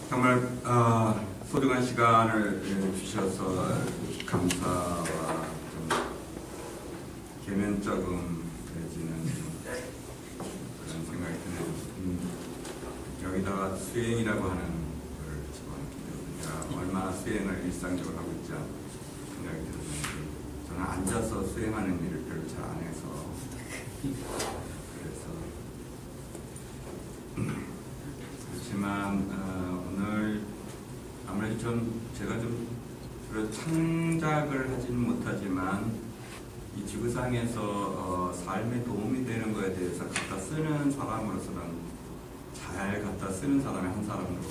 정말 소중한 시간을 주셔서 감사와 좀 계면적음해지는 그런 생각이 드네요. 여기다가 수행이라고 하는 걸 집어넣기 때문에 얼마나 수행을 일상적으로 하고 있지 않나 생각이 들었는데, 저는 앉아서 수행하는 일을 별로 잘 안 해서 그렇지만 오늘 아무래도 제가 좀 주로 창작을 하지는 못하지만 이 지구상에서 삶에 도움이 되는 것에 대해서 갖다 쓰는 사람으로서는 잘 갖다 쓰는 사람의 한 사람으로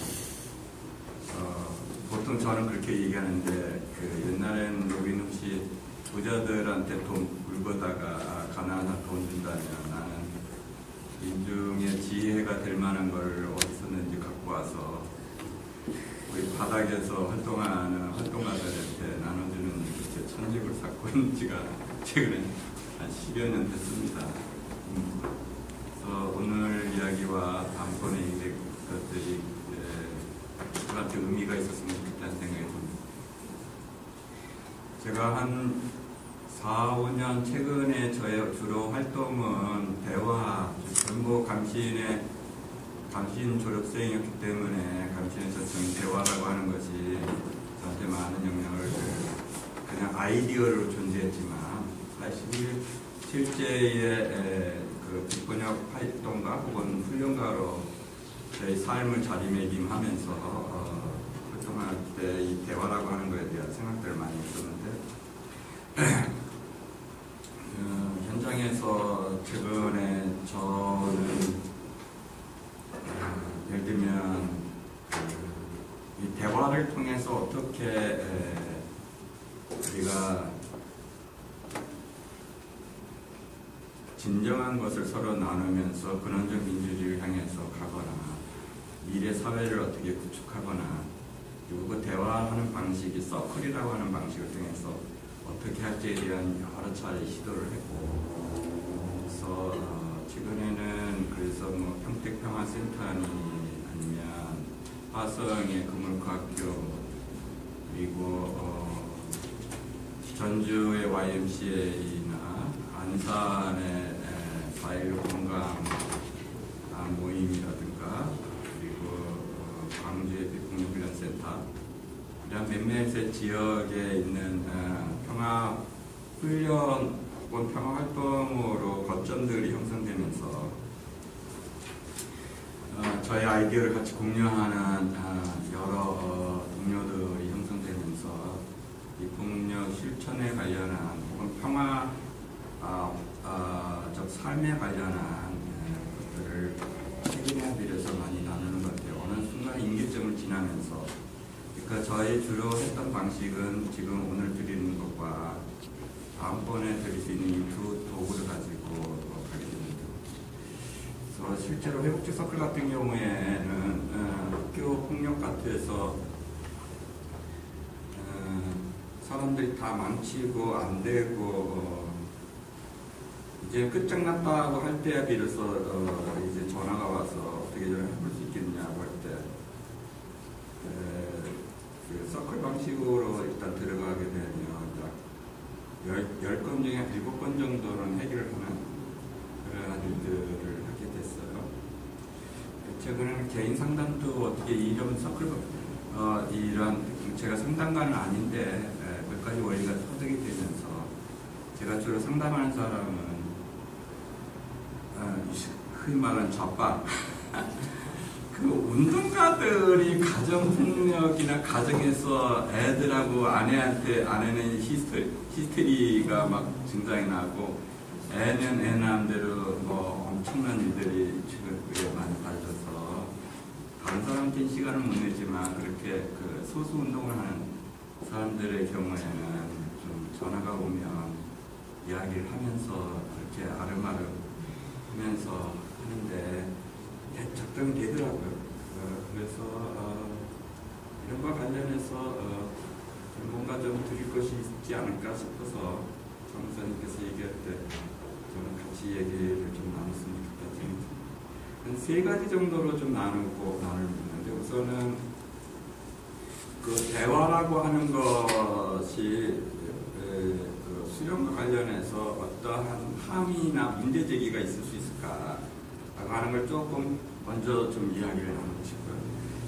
보통 저는 그렇게 얘기하는데, 그 옛날에는 로빈 훗이 부자들한테 돈 물고다가 가난한 사람 돈 준다면, 나는 인중의 지혜가 될 만한 걸 어디서든지 갖고 와서 우리 바닥에서 활동하는 활동가들한테 나눠주는 제 천직을 쌓고 있는 지가 최근에 한 10여 년 됐습니다. 그래서 오늘 이야기와 다음번에 이제 것들이 저한테 의미가 있었으면 좋겠다는 생각이 듭니다. 제가 한 4, 5년 최근에 저의 주로 활동은 대화, 전부 감신 졸업생이었기 때문에 감신에서 전 대화라고 하는 것이 저한테 많은 영향을, 그냥 아이디어로 존재했지만 사실 실제의 그 비번역 활동가 혹은 훈련가로 저희 삶을 자리매김하면서 활동할 때 이 대화라고 하는 것에 대한 생각들을 많이 했었는데, 현장에서 최근에 저는 예를 들면 이 대화를 통해서 어떻게 우리가 진정한 것을 서로 나누면서 근원적 민주주의를 향해서 가거나 미래 사회를 어떻게 구축하거나, 그리고 그 대화하는 방식이 서클이라고 하는 방식을 통해서 어떻게 할지에 대한 여러 차례 시도를 했고, 그래서 최근에는 그래서 뭐 평택평화센터니 아니면 화성의 금물과학교, 그리고 전주의 YMCA나 안산의 4.16 공감 모임이라든가, 그리고 광주의 비폭력훈련센터, 이런 몇몇의 지역에 있는 평화훈련 혹은 평화활동으로 거점들이 형성되면서 저희 아이디어를 같이 공유하는 여러 동료들이 형성되면서 이 폭력 실천에 관련한 혹은 평화적 삶에 관련한 것들을 책임에 들여서 많이 나누는 것 같아요. 어느 순간 임기점을 지나면서, 그러니까 저희 주로 했던 방식은 지금 오늘 드리는 것과 다음번에 드릴 수 있는 이 두 도구를 가지고 하게 됩니다. 그래서 실제로 회복지 서클 같은 경우에는 학교 폭력 같아서 사람들이 다 망치고 안 되고 이제 끝장났다고 할 때에 비로소 이제 전화가 와서 어떻게 좀 해볼 수 있겠냐고 할 때 그 서클 방식으로 일단 들어가게 되면 10건 중에 7건 정도는 해결하는 그런 일들을 하게 됐어요. 최근에는 개인 상담도 어떻게 이런 서클, 이런 제가 상담가는 아닌데 몇 가지 원리가 터득이 되면서, 제가 주로 상담하는 사람은 흔히 말하는 좌파 그 운동가들이 가정폭력이나 가정에서 애들하고 아내는 히스테리가 막 증상이 나고, 애는 애 나름대로 뭐 엄청난 일들이 지금 많이 발生해서 다른 사람한테는 시간을 못 내지만, 그렇게 그 소수 운동을 하는 사람들의 경우에는 좀 전화가 오면 이야기를 하면서 그렇게 아름아름 하면서 하는데 작동이 되더라고요. 그래서 이런 거 관련해서 뭔가 좀 드릴 것이 있지 않을까 싶어서 정사님께서 얘기할 때 저는 같이 얘기를 좀 나눴으면 좋겠다 생각합니다. 한 3가지 정도로 좀 나눌 수 있는데, 우선은 그 대화라고 하는 것이 그 수련과 관련해서 어떠한 함의나 문제 제기가 있을 수 있을까 하는 걸 조금 먼저 좀 이야기를 나누고 싶고요.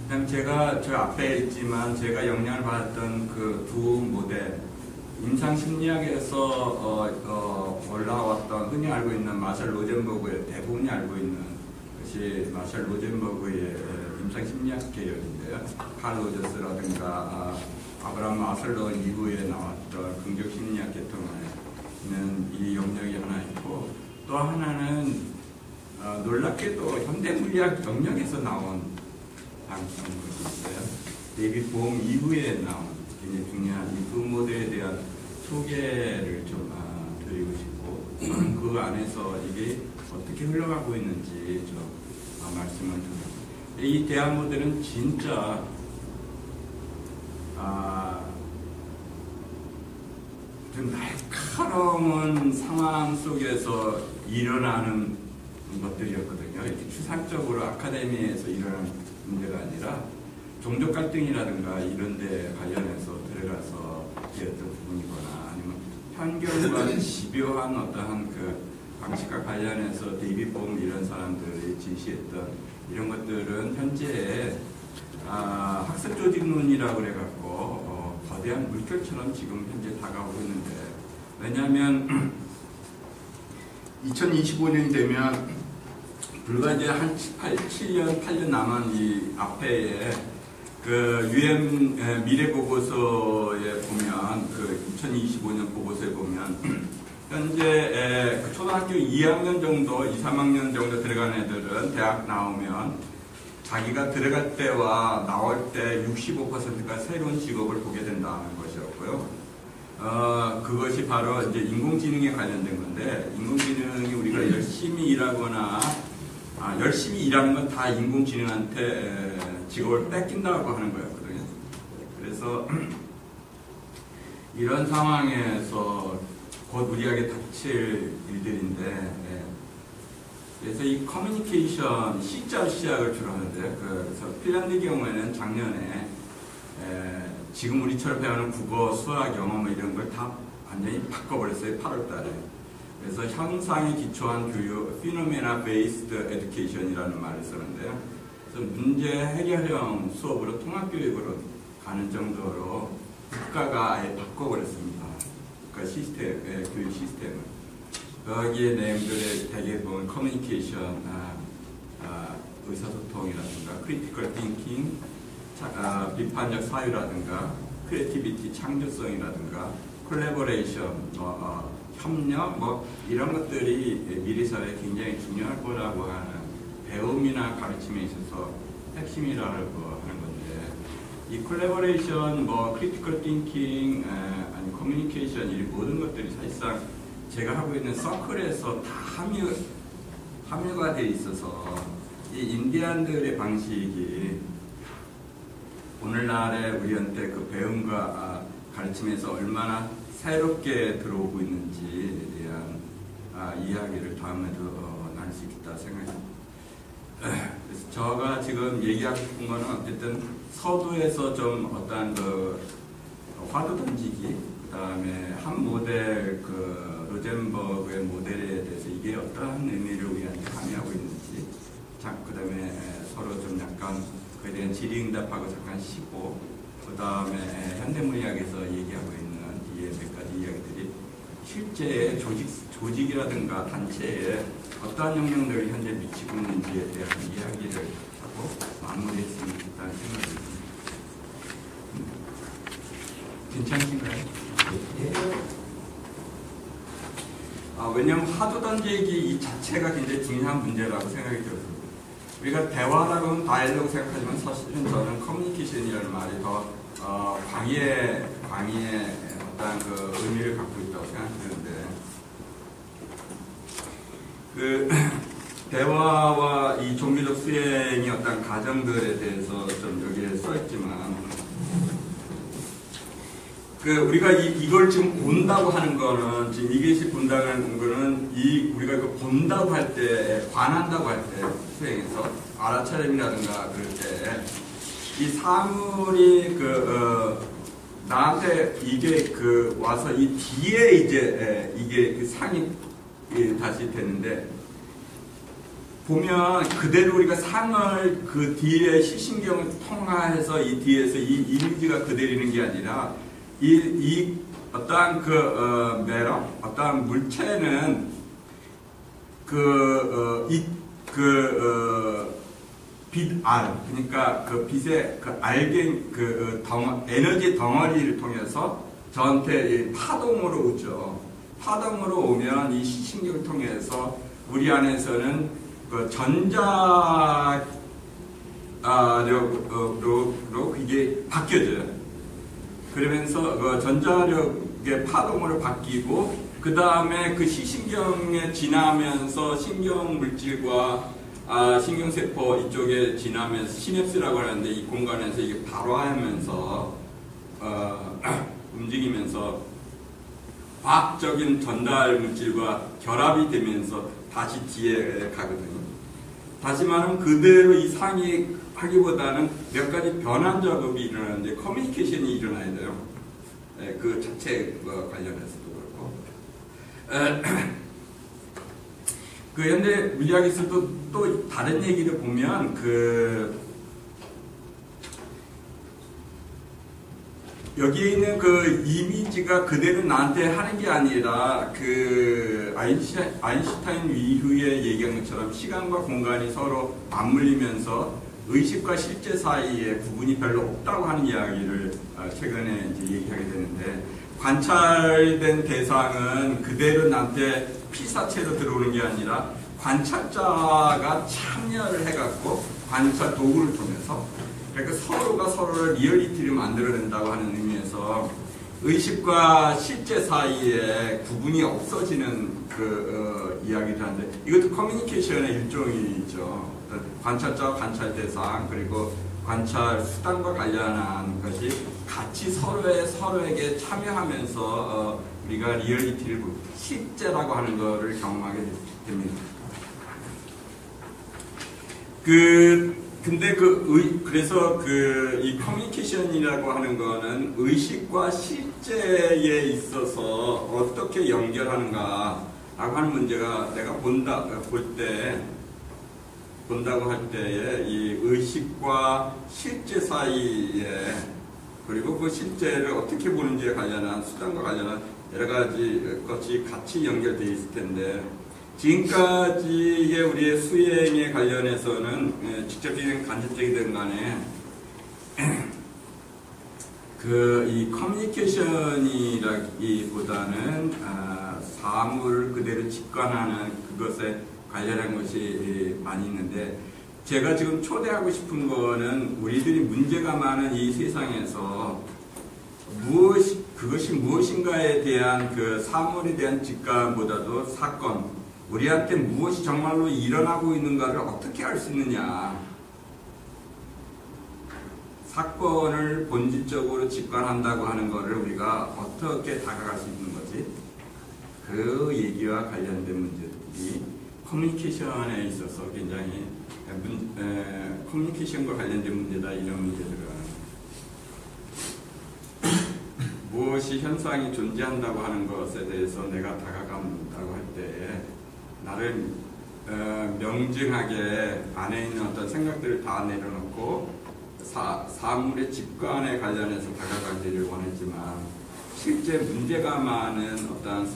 그다음 제가 저 앞에 있지만 제가 영향을 받았던 그 두 모델, 임상심리학에서 올라왔던 흔히 알고 있는 마셜 로젠버그의 대부분이 알고 있는 것이 마셜 로젠버그의 임상심리학 계열인데요. 칼 로저스라든가 아브라함 마슬로 이후에 나왔던 긍정심리학 계통에는 이 영역이 하나 있고, 또 하나는 놀랍게도 현대물리학 영역에서 나온 것이 있어요. 데이비드 봄 이후에 나온 굉장히 중요한 이 두 모델에 대한 소개를 좀 드리고 싶고, 그 안에서 이게 어떻게 흘러가고 있는지 좀 말씀을 드립니다. 이 대화 모델은 진짜 좀 날카로운 상황 속에서 일어나는 것들이었거든요. 이렇게 추상적으로 아카데미에서 일어나는 문제가 아니라 종족 갈등이라든가 이런 데 관련해서 들어가서 어떤 부분이거나 아니면 편견과 집요한 어떠한 그 방식과 관련해서 데이비드 봄 이런 사람들이 제시했던 이런 것들은 현재 학습 조직론이라고 그래갖고 거대한 물결처럼 지금 현재 다가오고 있는데, 왜냐하면 2025년이 되면 불과 이제 한 7년, 8년 남은 이 앞에 그 UN 미래 보고서에 보면, 그 2025년 보고서에 보면 현재 초등학교 2학년 정도, 2, 3학년 정도 들어간 애들은 대학 나오면 자기가 들어갈 때와 나올 때 65%가 새로운 직업을 보게 된다는 것이었고요. 그것이 바로 이제 인공지능에 관련된 건데, 인공지능이 우리가 열심히 일하거나 열심히 일하는 건 다 인공지능한테 직업을 뺏긴다고 하는 거였거든요. 그래서 이런 상황에서 곧 우리에게 닥칠 일들인데, 그래서 이 커뮤니케이션 C자 시작을 주로 하는데, 그래서 핀란드 경우에는 작년에 지금 우리처럼 배우는 국어, 수학, 영어 뭐 이런 걸 다 완전히 바꿔버렸어요. 8월 달에. 그래서 현상에 기초한 교육, Phenomena Based Education이라는 말을 쓰는데요. 그래서 문제 해결형 수업으로 통합교육으로 가는 정도로 국가가 아예 바꿔버렸습니다. 국가 시스템, 교육 시스템을. 거기에 내용들에 대개 보면 커뮤니케이션, 의사소통이라든가 크리티컬 띵킹, 비판적 사유라든가 크리에이티비티, 창조성이라든가 콜래보레이션, 협력, 뭐 이런 것들이 미래 사회에 굉장히 중요할 거라고 하는 배움이나 가르침에 있어서 핵심이라고 하는 건데, 이 콜래보레이션, 뭐 크리티컬 띵킹, 아니 커뮤니케이션, 이 모든 것들이 사실상 제가 하고 있는 서클에서 다 함유가 돼 있어서 이 인디안들의 방식이 오늘날의 우리한테 그 배움과 가르침에서 얼마나 새롭게 들어오고 있는지에 대한 이야기를 다음에도 나눌 수 있겠다 생각합니다. 그래서 제가 지금 얘기하고 싶은 거는 어쨌든 서두에서 좀 어떠한 그 화두 던지기, 그 다음에 한 모델, 그 로젠버그의 모델에 대해서 이게 어떠한 의미를 우리한테 가미하고 있는지, 그 다음에 서로 좀 약간 그에 대한 질의응답하고 잠깐 쉬고, 그 다음에 현대물리학에서 얘기하고 있는 뒤에 몇 가지 이야기들이 실제 조직이라든가 단체에 어떠한 영향력을 현재 미치고 있는지에 대한 이야기를 하고 마무리했으면 좋겠다는 생각이 듭니다. 괜찮으신가요? 네. 왜냐하면 화두 던지기 이 자체가 굉장히 중요한 문제라고 생각이 들어서, 우리가 대화라고 하면 다이얼로그 생각하지만 사실은 저는 커뮤니케이션이라는 말이 더 광의의 어떤 그 의미를 갖고 있다고 생각하는데, 그 대화와 이 종교적 수행의 어떤 과정들에 대해서 좀 여기에 써있지만, 그 우리가 이걸 지금 본다고 하는 거는, 지금 이것이 본다고 하는 거는 우리가 이거 본다고 할 때, 관한다고 할 때 수행해서 알아차림이라든가 그럴 때 이 사물이 나한테 이게 와서 이 뒤에 이제 이게 그 상이 다시 되는데, 보면 그대로 우리가 상을 그 뒤에 시신경을 통해서 이 뒤에서 이 이미지가 그대로 있는 게 아니라 이 어떠한 매력, 어떠한 물체는 빛알, 그러니까 그 빛의 그 알갱, 에너지 덩어리를 통해서 저한테 파동으로 오죠. 파동으로 오면 이 시신경을 통해서 우리 안에서는 그 전자력으로 그게 바뀌어져요. 그러면서 그 전자력의 파동으로 바뀌고, 그 다음에 그 시신경에 지나면서 신경물질과 신경세포 이쪽에 지나면서 시냅스라고 하는데, 이 공간에서 이게 발화하면서 움직이면서 과학적인 전달 물질과 결합이 되면서 다시 뒤에 가거든요. 다시 말하면 그대로 이 상이 하기보다는 몇 가지 변환 작업이 일어나는데 커뮤니케이션이 일어나야 돼요. 그 자체 관련해서도 그렇고. 그 현대 물리학에서도 또 다른 얘기를 보면 여기에 있는 그 이미지가 그대로 나한테 하는 게 아니라 아인슈타인 이후에 얘기한 것처럼 시간과 공간이 서로 맞물리면서 의식과 실제 사이에 구분이 별로 없다고 하는 이야기를 최근에 이제 얘기하게 되는데, 관찰된 대상은 그대로 나한테 피사체로 들어오는 게 아니라 관찰자가 참여를 해갖고 관찰 도구를 통해서, 그러니까 서로가 서로를 리얼리티를 만들어낸다고 하는 의미에서 의식과 실제 사이에 구분이 없어지는 이야기를 하는데, 이것도 커뮤니케이션의 일종이죠. 관찰자와 관찰 대상, 그리고 관찰 수단과 관련한 것이 같이 서로에게 참여하면서 우리가 리얼리티를, 실제라고 하는 것을 경험하게 됩니다. 근데 그래서 이 커뮤니케이션이라고 하는 거는 의식과 실제에 있어서 어떻게 연결하는가 라고 하는 문제가, 내가 본다고 할 때에 이 의식과 실제 사이에, 그리고 그 실제를 어떻게 보는지에 관련한 수단과 관련한 여러 가지 것이 같이 연결되어 있을 텐데, 지금까지의 우리의 수행에 관련해서는 직접적인 간접적이든 간에 이 커뮤니케이션이라기보다는 사물을 그대로 직관하는 그것에 관련한 것이 많이 있는데, 제가 지금 초대하고 싶은 거는 우리들이 문제가 많은 이 세상에서 그것이 무엇인가에 대한 그 사물에 대한 직관보다도 사건, 우리한테 무엇이 정말로 일어나고 있는가를 어떻게 알 수 있느냐, 사건을 본질적으로 직관한다고 하는 것을 우리가 어떻게 다가갈 수 있는 거지, 그 얘기와 관련된 문제들이 커뮤니케이션에 있어서 굉장히 커뮤니케이션과 관련된 문제다, 이런 문제들은 무엇이 현상이 존재한다고 하는 것에 대해서 내가 다가간다고 할 때에 나를 명징하게 안에 있는 어떤 생각들을 다 내려놓고 사물의 직관에 관련해서 다가가기를 원했지만, 실제 문제가 많은 어떤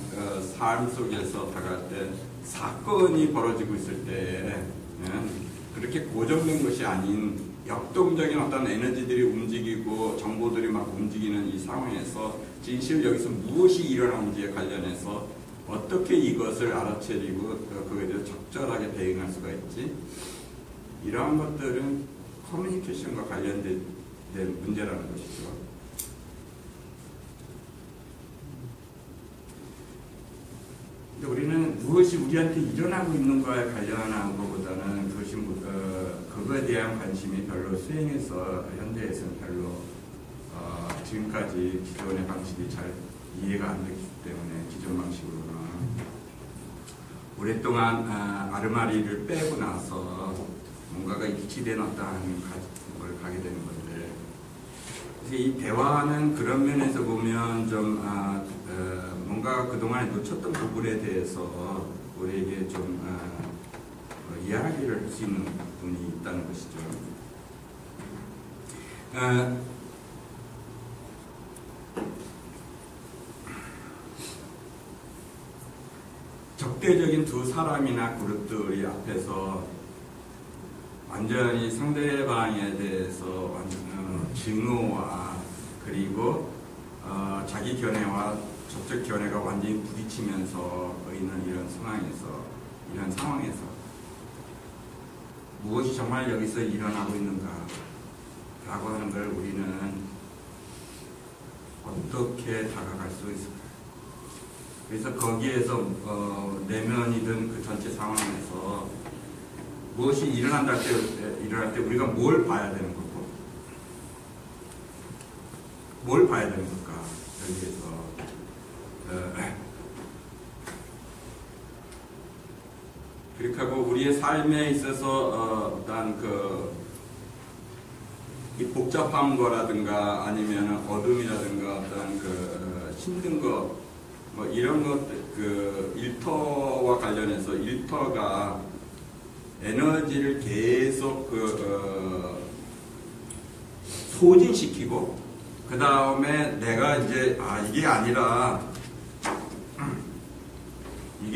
삶 속에서 다가갈 때 사건이 벌어지고 있을 때에는 그렇게 고정된 것이 아닌 역동적인 어떤 에너지들이 움직이고 정보들이 막 움직이는 이 상황에서 진실 여기서 무엇이 일어나는지에 관련해서 어떻게 이것을 알아채리고 그에 대해서 적절하게 대응할 수가 있지, 이러한 것들은 커뮤니케이션과 관련된 문제라는 것이죠. 근데 우리는 무엇이 우리한테 일어나고 있는 거에 관련한 것보다는 그거에 대한 관심이 별로 수행에서 현대에서는 별로 지금까지 기존의 방식이 잘 이해가 안 됐기 때문에, 기존 방식으로는 오랫동안 아르마리를 빼고 나서 뭔가가 일치된 어떠한 걸 가게 되는 건데, 그래서 이 대화는 그런 면에서 보면 좀 뭔가 그동안 놓쳤던 부분에 대해서 우리에게 좀 이야기를 할 수 있는 부분이 있다는 것이죠. 적대적인 두 사람이나 그룹들이 앞에서 완전히 상대방에 대해서 증오와 그리고 자기 견해와 저쪽 견해가 완전히 부딪히면서 있는 이런 상황에서 무엇이 정말 여기서 일어나고 있는가 라고 하는 걸 우리는 어떻게 다가갈 수 있을까? 그래서 거기에서 내면이든 그 전체 상황에서 무엇이 일어날 때 우리가 뭘 봐야 되는 거고, 뭘 봐야 되는 걸까? 여기에서 그렇게 하고 우리의 삶에 있어서 어떤 이 복잡한 거라든가 아니면 어둠이라든가 어떤 힘든 거 뭐 이런 것 일터와 관련해서 일터가 에너지를 계속 소진시키고 그 다음에 내가 이제 이게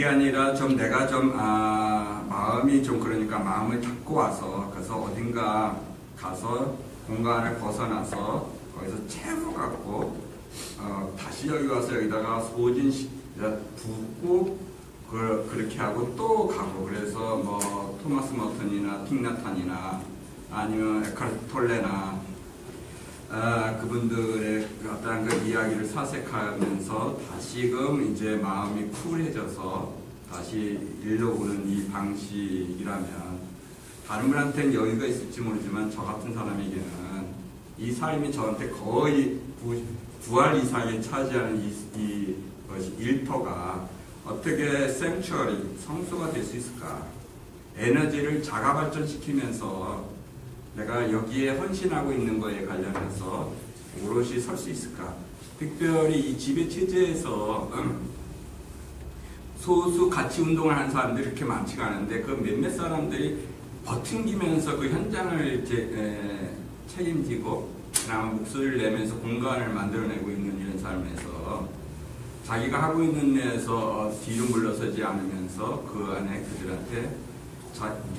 아니라 좀 내가 좀 마음이 좀 그러니까 마음을 잡고 와서 그래서 어딘가 가서 공간을 벗어나서 거기서 채워갖고 다시 여기 와서 여기다가 붓고 그렇게 하고 또 가고, 그래서 뭐 토마스 머튼이나 틱나탄이나 아니면 에카르트 톨레나 그분들의 어떤 그 이야기를 사색하면서 다시금 이제 마음이 쿨해져서 다시 일로 오는 이 방식이라면 다른 분한테는 여유가 있을지 모르지만 저 같은 사람에게는 이 삶이 저한테 거의 부활 이상에 차지하는 이것이 일터가 어떻게 생츄어리, 성소가 될 수 있을까? 에너지를 자가 발전시키면서 내가 여기에 헌신하고 있는 거에 관련해서 오롯이 설 수 있을까? 특별히 이 지배 체제에서 소수 가치 운동을 하는 사람들이 그렇게 많지가 않은데 그 몇몇 사람들이 버팅기면서 그 현장을 책임지고 그다음 목소리를 내면서 공간을 만들어내고 있는 이런 삶에서 자기가 하고 있는 데에서 뒤로 물러서지 않으면서 그 안에 그들한테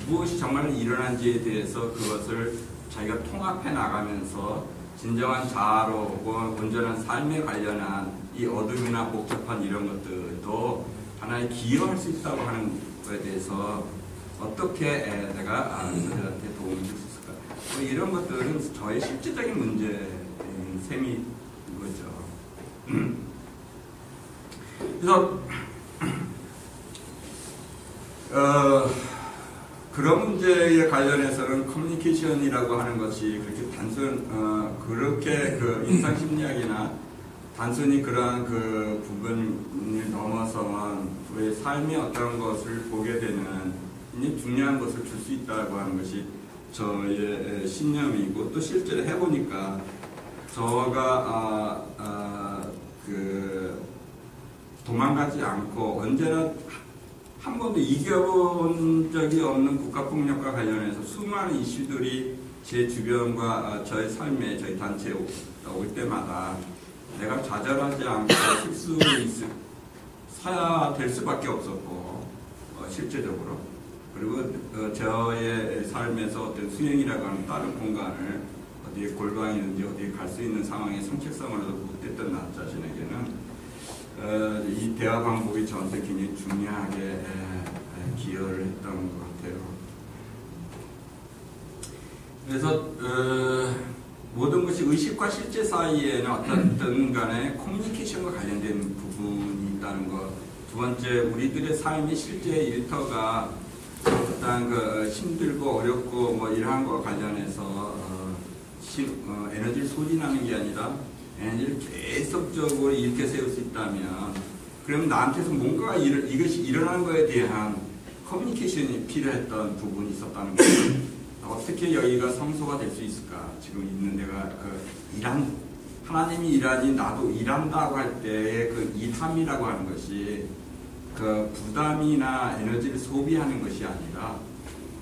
무엇이 정말 일어난지에 대해서 그것을 자기가 통합해 나가면서 진정한 자아로 온전한 삶에 관련한 이 어둠이나 복잡한 이런 것들도 하나의 기여할 수 있다고 하는 것에 대해서 어떻게 내가 그들한테 도움을 줄 수 있을까? 뭐 이런 것들은 저의 실질적인 문제인 셈인 거죠. 그래서 그런 문제에 관련해서는 커뮤니케이션이라고 하는 것이 그렇게 그렇게 인상심리학이나 단순히 그러한 그 부분을 넘어선 우리의 삶의 어떤 것을 보게 되는 중요한 것을 줄 수 있다고 하는 것이 저의 신념이고, 또 실제로 해보니까 저가 도망가지 않고 언제나 한 번도 이겨본 적이 없는 국가폭력과 관련해서 수많은 이슈들이 제 주변과 저의 삶에 저희 단체에 올 때마다 내가 좌절하지 않고 사야 될 수밖에 없었고, 실제적으로. 그리고 저의 삶에서 어떤 수행이라고 하는 다른 공간을 어디에 골방이든지 어디에 갈 수 있는 상황의 선택성으로도 못했던 나 자신에게는 이 대화 방법이 저한테 굉장히 중요하게 기여를 했던 것 같아요. 그래서 모든 것이 의식과 실제 사이에는 어떤 간에 커뮤니케이션과 관련된 부분이 있다는 것. 두 번째, 우리들의 삶이 실제 일터가 어떤 힘들고 어렵고 뭐 이러한 것과 관련해서 에너지를 소진하는 게 아니라 에너지를 계속적으로 일으켜 세울 수 있다면, 그럼 나한테서 뭔가 이것이 일어나는 것에 대한 커뮤니케이션이 필요했던 부분이 있었다는 거죠. 어떻게 여기가 성소가 될 수 있을까? 지금 있는 데가 하나님이 일하니 나도 일한다고 할 때의 그 일함이라고 하는 것이 그 부담이나 에너지를 소비하는 것이 아니라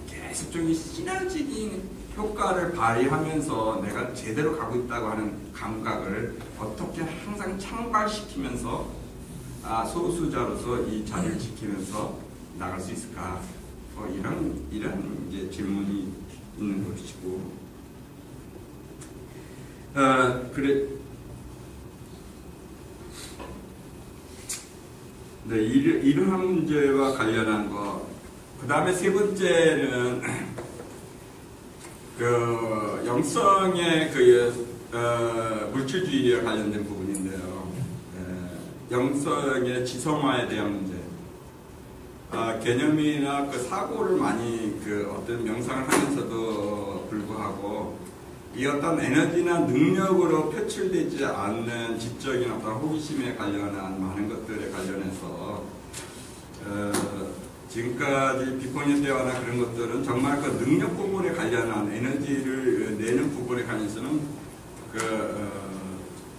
계속적인 시너지적인 효과를 발휘하면서 내가 제대로 가고 있다고 하는 감각을 어떻게 항상 창발시키면서 소수자로서 이 자리를 지키면서 나갈 수 있을까? 이런 이제 질문이 있는 것이고, 네, 이러한 문제와 관련한 거. 그 다음에 세 번째는 그 영성의 물질주의와 관련된 부분인데요. 영성의 지성화에 대한 문제. 개념이나 그 사고를 많이 어떤 명상을 하면서도 불구하고 이 어떤 에너지나 능력으로 표출되지 않는 지적인 어떤 호기심에 관련한 많은 것들에 관련해서 지금까지 비포니스 대화나 그런 것들은 정말 그 능력 부분에 관련한 에너지를 내는 부분에 관해서는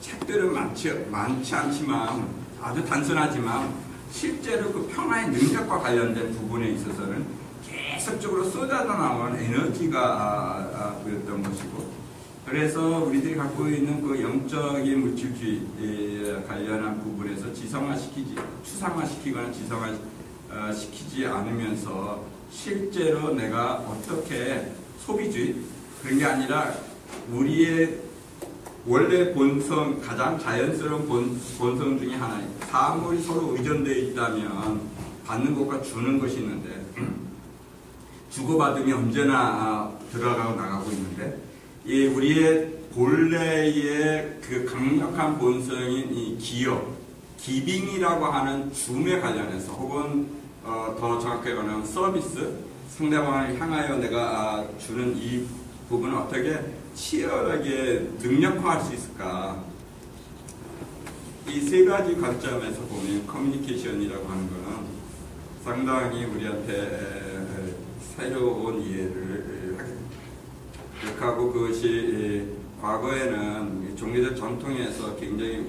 책들은 많지 않지만 아주 단순하지만 실제로 그 평화의 능력과 관련된 부분에 있어서는 계속적으로 쏟아져 나오는 에너지가 보였던 것이고, 그래서 우리들이 갖고 있는 그 영적인 물질주의에 관련한 부분에서 추상화시키거나 지성화시키지 않으면서 실제로 내가 어떻게 소비주의 그런 게 아니라 우리의 원래 본성, 가장 자연스러운 본성 중에 하나예요. 사물이 서로 의존되어 있다면 받는 것과 주는 것이 있는데 주고받음이 언제나 들어가고 나가고 있는데 이 우리의 본래의 그 강력한 본성인 이 기빙이라고 하는 줌에 관련해서 혹은 더 정확하게 말하면 서비스, 상대방을 향하여 내가 주는 이 부분을 어떻게 치열하게 능력화할 수 있을까? 이 세 가지 관점에서 보면 커뮤니케이션이라고 하는 것은 상당히 우리한테 새로운 이해를 하게 됩니다. 그렇게 하고 그것이 과거에는 종교적 전통에서 굉장히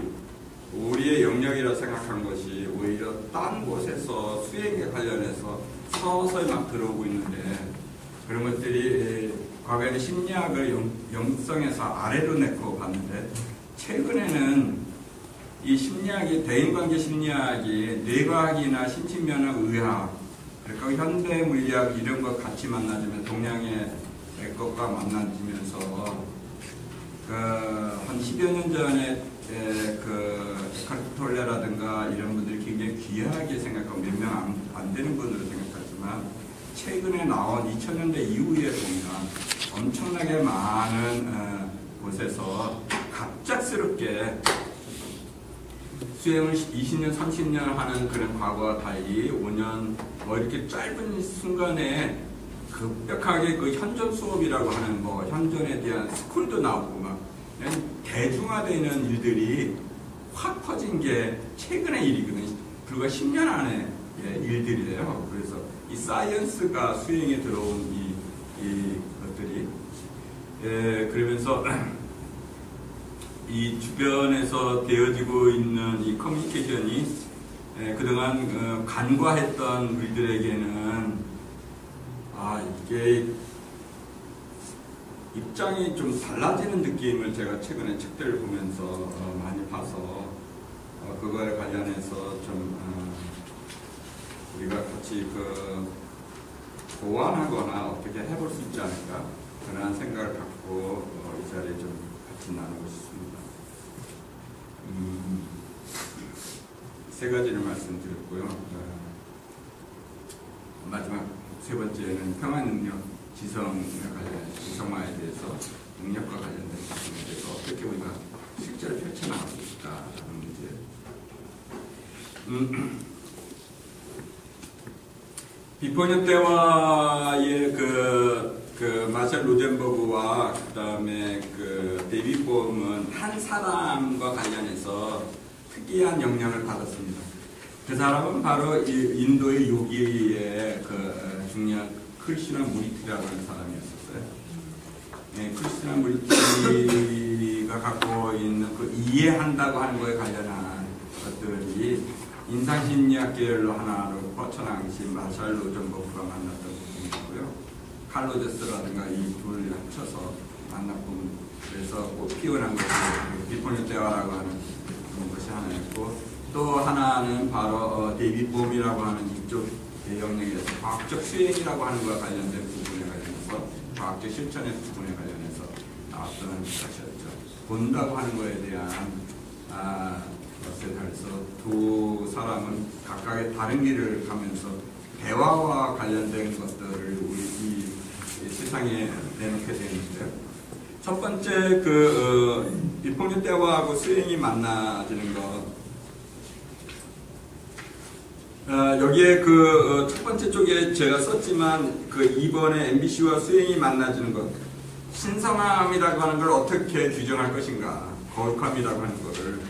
우리의 영역이라 생각한 것이 오히려 딴 곳에서 수행에 관련해서 서서히 막 들어오고 있는데, 그런 것들이 과거에는 심리학을 영성에서 아래로 내고 봤는데 최근에는 이 심리학이, 대인관계 심리학이 뇌과학이나 신체면역 의학, 그러니까 현대 물리학 이런 것 같이 만나지면 동양의 것과 만나지면서 한 10여 년 전에 에카르트 톨레라든가 이런 분들이 굉장히 귀하게 생각하고 몇 명 안 되는 분으로 생각하지만 최근에 나온 2000년대 이후에 보면 엄청나게 많은 곳에서 갑작스럽게 수행을 20년, 30년 하는 그런 과거와 달리 5년 이렇게 짧은 순간에 급격하게 그 현존 수업이라고 하는 현존에 대한 스쿨도 나오고 막 대중화되는 일들이 확 퍼진 게 최근의 일이거든요. 불과 10년 안에 일들이래요. 그래서 이 사이언스가 수행에 들어온 이 것들이 그러면서 이 주변에서 되어지고 있는 이 커뮤니케이션이 그동안 간과했던 우리들에게는 이게 입장이 좀 달라지는 느낌을 제가 최근에 책들을 보면서 많이 봐서 그거에 관련해서 좀 우리가 같이 보완하거나 어떻게 해볼 수 있지 않을까 그런 생각을 갖고 이 자리에 좀 같이 나누고 싶습니다. 세 가지를 말씀드렸고요. 마지막 세 번째는 평화 능력, 지성화에 대해서 능력과 관련된 부분에 대해서 어떻게 우리가 실제로 펼쳐나갈 수 있을까라는 문제. 비포니스 대화의 마셜 로젠버그와 그다음에 데이비드 봄은 한 사람과 관련해서 특이한 영향을 받았습니다. 그 사람은 바로 인도의 요기의 중요한 크리스티나 무리티라고 하는 사람이었어요. 네, 크리스티나 무리티가 갖고 있는 그 이해한다고 하는 거에 관련한 것들이 인상심리학 계열로 하나로 뻗쳐나가신 마샬 로전버프가 만났던 부분이고요. 칼로제스라든가 이 둘을 합쳐서 만났고, 그래서 꼭 피어난 것이 비포뉴 대화라고 하는 그런 것이 하나였고, 또 하나는 바로 데이빗 봄이라고 하는 이쪽 영역에서 과학적 수행이라고 하는 것과 관련된 부분에 관련해서, 과학적 실천의 부분에 관련해서 나왔던 것이었죠. 본다고 하는 것에 대한 것에 대해서 두 사람은 각각의 다른 길을 가면서 대화와 관련된 것들을 우리 이 세상에 내놓게 되는데요. 첫 번째 비포뉴 대화하고 수행이 만나지는 것. 여기에 첫 번째 쪽에 제가 썼지만 2번에 MBC와 수행이 만나지는 것. 신성함이라고 하는 걸 어떻게 규정할 것인가. 거룩함이라고 하는 것을.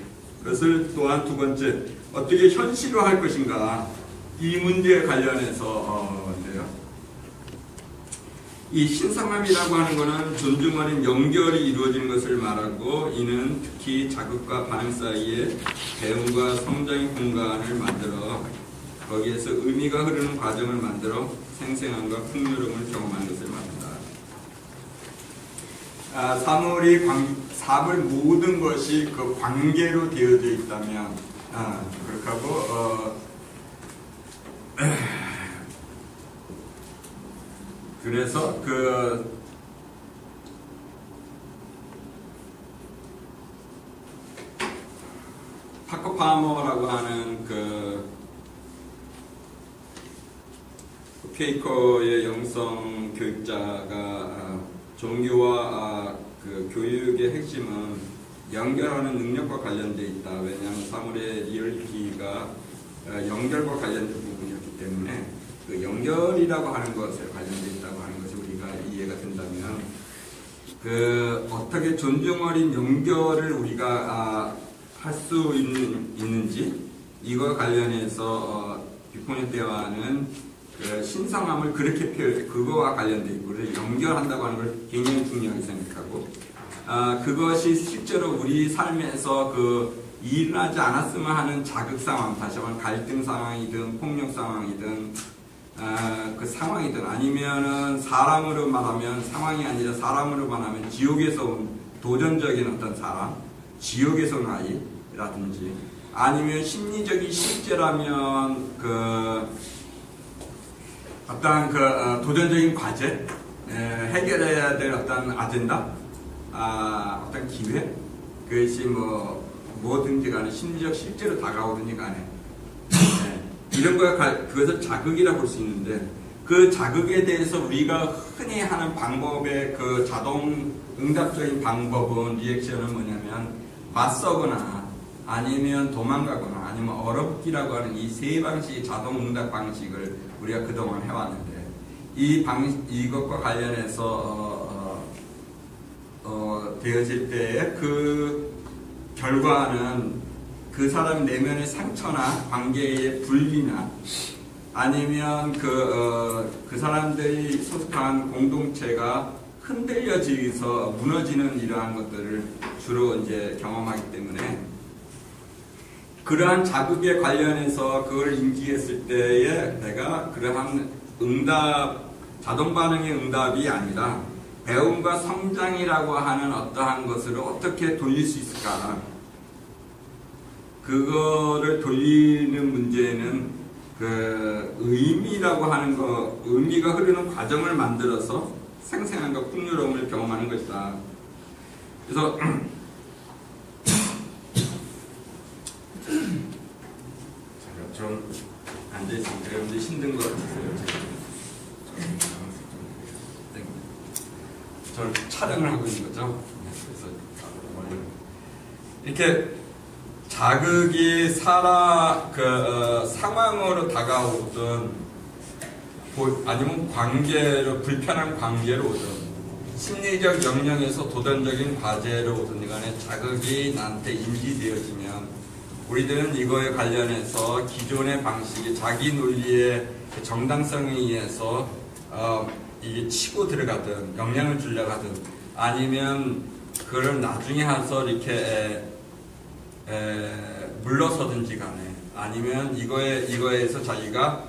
그것을 또한 두 번째, 어떻게 현실화할 것인가. 이 문제에 관련해서인데요. 이 신성함이라고 하는 것은 존중 어린 연결이 이루어지는 것을 말하고, 이는 특히 자극과 반응 사이에 배움과 성장의 공간을 만들어 거기에서 의미가 흐르는 과정을 만들어 생생함과 풍요로움을 경험하는 것을 말한다. 사물 모든 것이 그 관계로 되어져 있다면, 그렇게 하고, 그래서 파커 파머라고 하는 퀘이커의 영성 교육자가 종교와 교육의 핵심은 연결하는 능력과 관련되어 있다. 왜냐하면 사물의 리얼리티가 연결과 관련된 부분이었기 때문에 그 연결이라고 하는 것에 관련되어 있다고 하는 것이 우리가 이해가 된다면, 어떻게 존중 어린 연결을 우리가 할 수 있는지, 이거와 관련해서 비포뉴 대화는 신성함을 그렇게 그거와 관련되어 있고, 연결한다고 하는 걸 굉장히 중요하게 생각하고, 그것이 실제로 우리 삶에서 일어나지 않았으면 하는 자극 상황, 다시 한번 갈등 상황이든 폭력 상황이든 그 상황이든, 아니면은 사람으로 말하면 상황이 아니라 사람으로 말하면 지옥에서 온 도전적인 어떤 사람, 지옥에서 온 아이라든지, 아니면 심리적인 실제라면 어떤 도전적인 과제, 해결해야 될 어떤 아젠다, 어떤 기회, 그것이 뭐든지 간에 심리적 실제로 다가오든지 간에, 이런 그것을 자극이라고 볼 수 있는데, 그 자극에 대해서 우리가 흔히 하는 방법의 자동 응답적인 방법은, 리액션은 뭐냐면, 맞서거나, 아니면 도망가거나, 아니면 얼어붙기라고 하는 이 세 방식의 자동 응답 방식을 우리가 그동안 해왔는데, 이것과 관련해서, 되어질 때의 그 결과는 그 사람 내면의 상처나 관계의 분리나, 아니면 그 사람들이 소속한 공동체가 흔들려지면서 무너지는 이러한 것들을 주로 이제 경험하기 때문에, 그러한 자극에 관련해서 그걸 인지했을 때에 내가 그러한 자동 반응의 응답이 아니라 배움과 성장이라고 하는 어떠한 것을 어떻게 돌릴 수 있을까? 그거를 돌리는 문제는 의미라고 하는 의미가 흐르는 과정을 만들어서 생생함과 풍요로움을 경험하는 것이다. 그래서 좀 앉아있으니까 여러분들 힘든 것 같으세요? 저는 촬영을 하고 있는 거죠. 그래서 이렇게 자극이 상황으로 다가오든, 아니면 불편한 관계로 오든, 심리적 영역에서 도전적인 과제로 오든 간에 자극이 나한테 인지되어지면, 우리들은 이거에 관련해서 기존의 방식이 자기 논리의 정당성에 의해서 이게 치고 들어가든 영향을 주려고 하든 아니면 그걸 나중에 와서 이렇게 물러서든지 간에 아니면 이거에서 자기가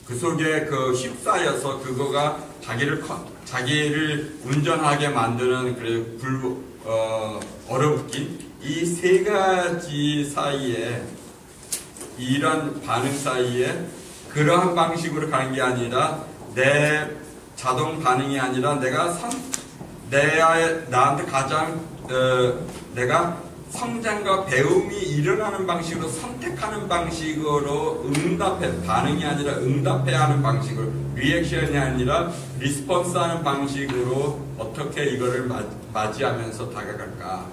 그 속에 그 휩싸여서 그거가 자기를 운전하게 만드는 얼어붙긴 이 세 가지 사이에 이런 반응 사이에 그러한 방식으로 가는 게 아니라 내 자동 반응이 아니라 나한테 가장 내가 성장과 배움이 일어나는 방식으로 선택하는 방식으로 반응이 아니라 응답해야 하는 방식으로 리액션이 아니라 리스폰스 하는 방식으로 어떻게 이거를 맞이하면서 다가갈까.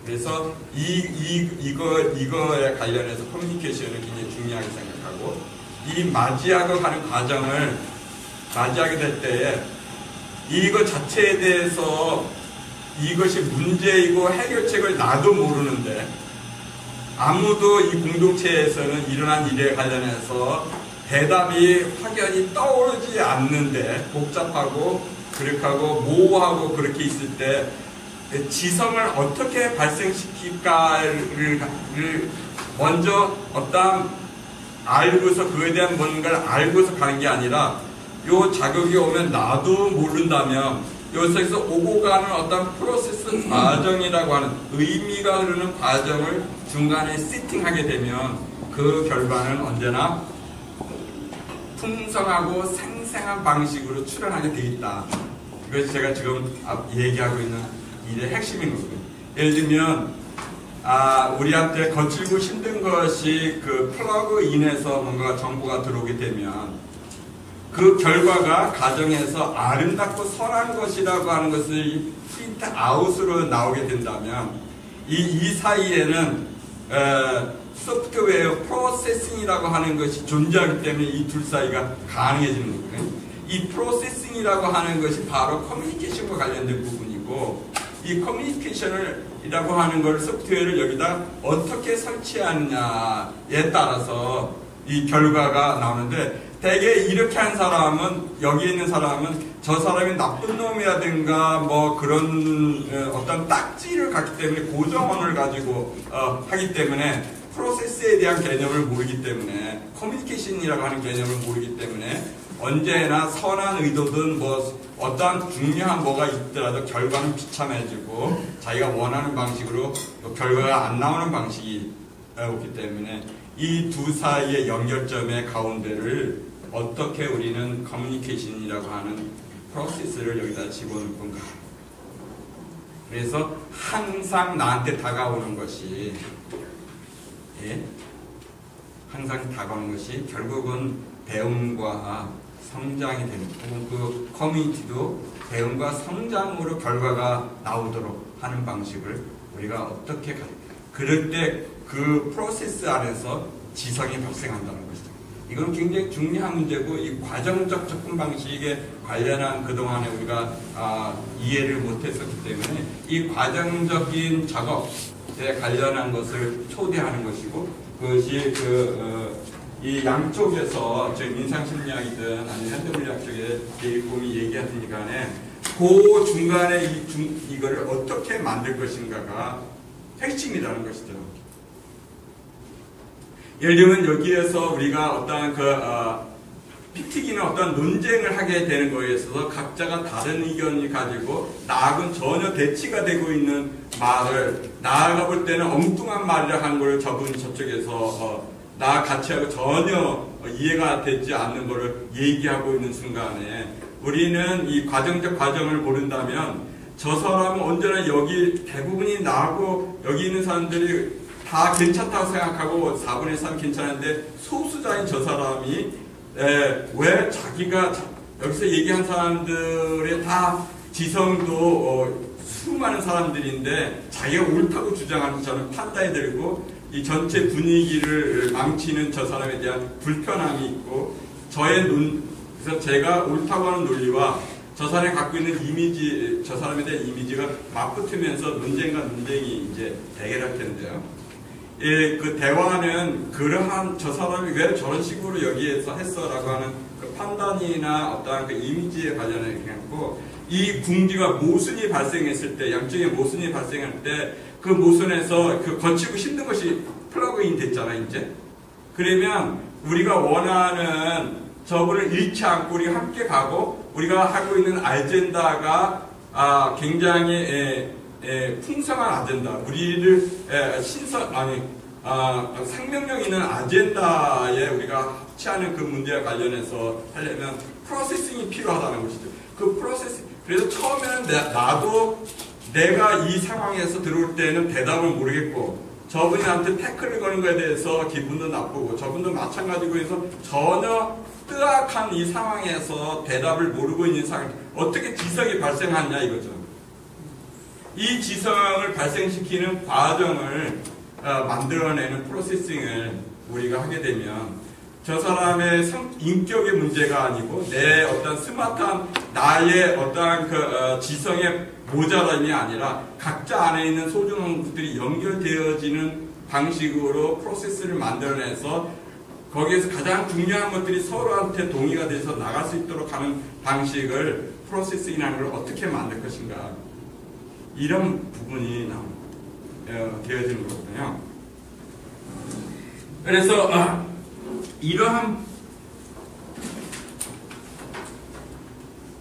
그래서 이거에 관련해서 커뮤니케이션을 굉장히 중요하게 생각하고 이 맞이하고 가는 과정을 맞이하게 될 때에 이거 자체에 대해서 이것이 문제이고 해결책을 나도 모르는데 아무도 이 공동체에서는 일어난 일에 관련해서 대답이 확연히 떠오르지 않는데 복잡하고 그렇고 모호하고 그렇게 있을 때 지성을 어떻게 발생시킬까를 먼저 알고서 그에 대한 뭔가를 알고서 가는 게 아니라 요 자극이 오면 나도 모른다면 여기서 오고 가는 어떤 프로세스 과정이라고 하는 의미가 흐르는 과정을 중간에 세팅하게 되면 그 결과는 언제나 풍성하고 생생한 방식으로 출현하게 되겠다. 이것이 제가 지금 얘기하고 있는 일의 핵심인 거고요. 예를 들면 우리한테 거칠고 힘든 것이 그 플러그인에서 뭔가 정보가 들어오게 되면 그 결과가 가정에서 아름답고 선한 것이라고 하는 것을 프린트 아웃으로 나오게 된다면 이 사이에는 소프트웨어 프로세싱이라고 하는 것이 존재하기 때문에 이 둘 사이가 가능해지는 거거든요. 이 프로세싱이라고 하는 것이 바로 커뮤니케이션과 관련된 부분이고 이 커뮤니케이션이라고 하는 걸 소프트웨어를 여기다 어떻게 설치하느냐에 따라서 이 결과가 나오는데 대개 이렇게 한 사람은 여기 있는 사람은 저 사람이 나쁜 놈이라든가 뭐 그런 어떤 딱지를 갖기 때문에 고정언을 가지고 하기 때문에 프로세스에 대한 개념을 모르기 때문에 커뮤니케이션이라고 하는 개념을 모르기 때문에 언제나 선한 의도든 뭐 어떠한 중요한 뭐가 있더라도 결과는 비참해지고 자기가 원하는 방식으로 결과가 안 나오는 방식이 오기 때문에 이 두 사이의 연결점의 가운데를 어떻게 우리는 커뮤니케이션이라고 하는 프로세스를 여기다 집어넣을 건가. 그래서 항상 나한테 다가오는 것이 항상 다가오는 것이 결국은 배움과 성장이 되는 혹은 그 커뮤니티도 배움과 성장으로 결과가 나오도록 하는 방식을 우리가 어떻게 그럴 때 그 프로세스 안에서 지성이 발생한다는 것이죠. 이건 굉장히 중요한 문제고 이 과정적 접근 방식에 관련한 그동안에 우리가 이해를 못했었기 때문에 이 과정적인 작업에 관련한 것을 초대하는 것이고 그것이 이 양쪽에서 즉 인상심리학이든 아니면 현대물리학 쪽에 제이콤이 얘기하든 간에 그 중간에 이거를 어떻게 만들 것인가가 핵심이라는 것이죠. 예를 들면 여기에서 우리가 어떤 피튀기는 어떤 논쟁을 하게 되는 거에 있어서 각자가 다른 의견을 가지고 나하고는 전혀 대치가 되고 있는 말을 나아가 볼 때는 엉뚱한 말이라 하는 걸 저쪽에서 나와 같이 하고 전혀 이해가 되지 않는 것을 얘기하고 있는 순간에 우리는 이 과정적 과정을 모른다면 저 사람은 언제나 여기 대부분이 나하고 여기 있는 사람들이 다 괜찮다고 생각하고 4분의 3 괜찮은데 소수자인 저 사람이 왜 자기가 여기서 얘기한 사람들의 다 지성도 수많은 사람들인데 자기가 옳다고 주장하는 저는 판단이 들고 이 전체 분위기를 망치는 저 사람에 대한 불편함이 있고 그래서 제가 옳다고 하는 논리와 저 사람이 갖고 있는 이미지, 저 사람에 대한 이미지가 맞붙으면서 논쟁과 논쟁이 이제 대결할 텐데요. 예, 그 대화는 그러한 저 사람이 왜 저런 식으로 여기에서 했어라고 하는 그 판단이나 어떠한 그 이미지에 관련해 있고, 이 궁지가 모순이 발생했을 때, 양쪽에 모순이 발생할 때 그 모순에서 그 거치고 힘든 것이 플러그인 됐잖아 이제. 그러면 우리가 원하는 저분을 잃지 않고 우리가 함께 가고, 우리가 하고 있는 아젠다가 굉장히 풍성한 아젠다, 우리를 생명력 있는 아젠다에 우리가 합치하는 그 문제와 관련해서 하려면 프로세싱이 필요하다는 것이죠. 그 프로세싱, 그래서 처음에는 나도 내가 이 상황에서 들어올 때는 대답을 모르겠고, 저분한테 태클을 거는 것에 대해서 기분도 나쁘고, 저분도 마찬가지고 해서 전혀 뜨악한 이 상황에서 대답을 모르고 있는 상황, 어떻게 지성이 발생하냐 이거죠. 이 지성을 발생시키는 과정을 만들어내는 프로세싱을 우리가 하게 되면, 저 사람의 인격의 문제가 아니고 내 어떤 스마트한 나의 어떠한 그 지성의 모자람이 아니라 각자 안에 있는 소중한 것들이 연결되어지는 방식으로 프로세스를 만들어내서 거기에서 가장 중요한 것들이 서로한테 동의가 돼서 나갈 수 있도록 하는 방식을, 프로세싱이라는 걸 어떻게 만들 것인가, 이런 부분이 되어지는 거거든요. 그래서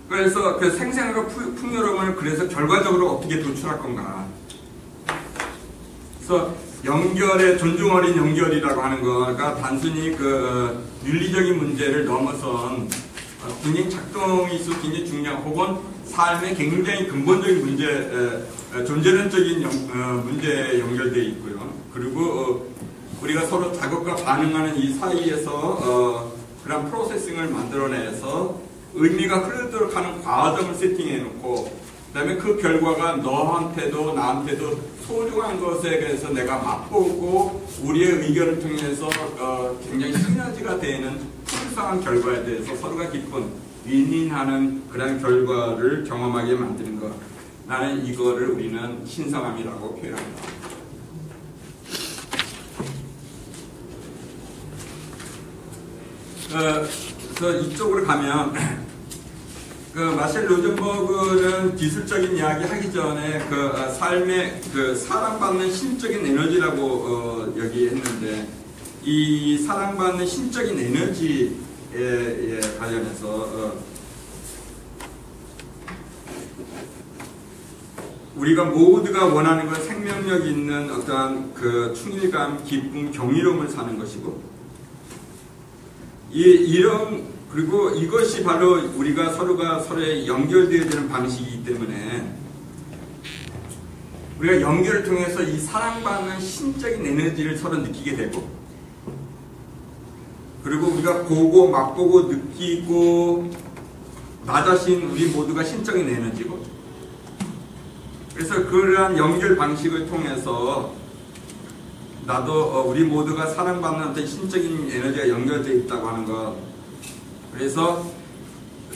그래서 그 생생함과 풍요로움을 그래서 결과적으로 어떻게 도출할 건가. 그래서 연결의 존중 어린 연결이라고 하는 거가 단순히 그 윤리적인 문제를 넘어선 굉장히 작동이 있어 굉장히 중요한, 혹은 삶의 굉장히 근본적인 문제, 존재론적인 문제에 연결되어 있고요. 그리고 우리가 서로 자극과 반응하는 이 사이에서 그런 프로세싱을 만들어내서 의미가 흐르도록 하는 과정을 세팅해 놓고, 그 다음에 그 결과가 너한테도 나한테도 소중한 것에 대해서 내가 맛보고 우리의 의견을 통해서 굉장히 시너지가 되는 풍성한 결과에 대해서 서로가 기쁜 윈윈하는 그런 결과를 경험하게 만드는 것, 나는 이거를 우리는 신성함이라고 표현합니다. 그래서 이쪽으로 가면 그 마셸 로젠버그는 기술적인 이야기 하기 전에 그 삶의 그 사랑받는 신적인 에너지라고 얘기했는데, 이 사랑받는 신적인 에너지에 관련해서 우리가 모두가 원하는 건 생명력 있는 어떠한 그 충일감, 기쁨, 경이로움을 사는 것이고, 그리고 이것이 바로 우리가 서로가 서로에 연결되어지는 방식이기 때문에, 우리가 연결을 통해서 이 사랑받는 신적인 에너지를 서로 느끼게 되고, 그리고 우리가 보고 맛보고 느끼고, 나 자신 우리 모두가 신적인 에너지고, 그래서 그러한 연결 방식을 통해서 나도 우리 모두가 사랑받는 어떤 신적인 에너지가 연결되어 있다고 하는 것. 그래서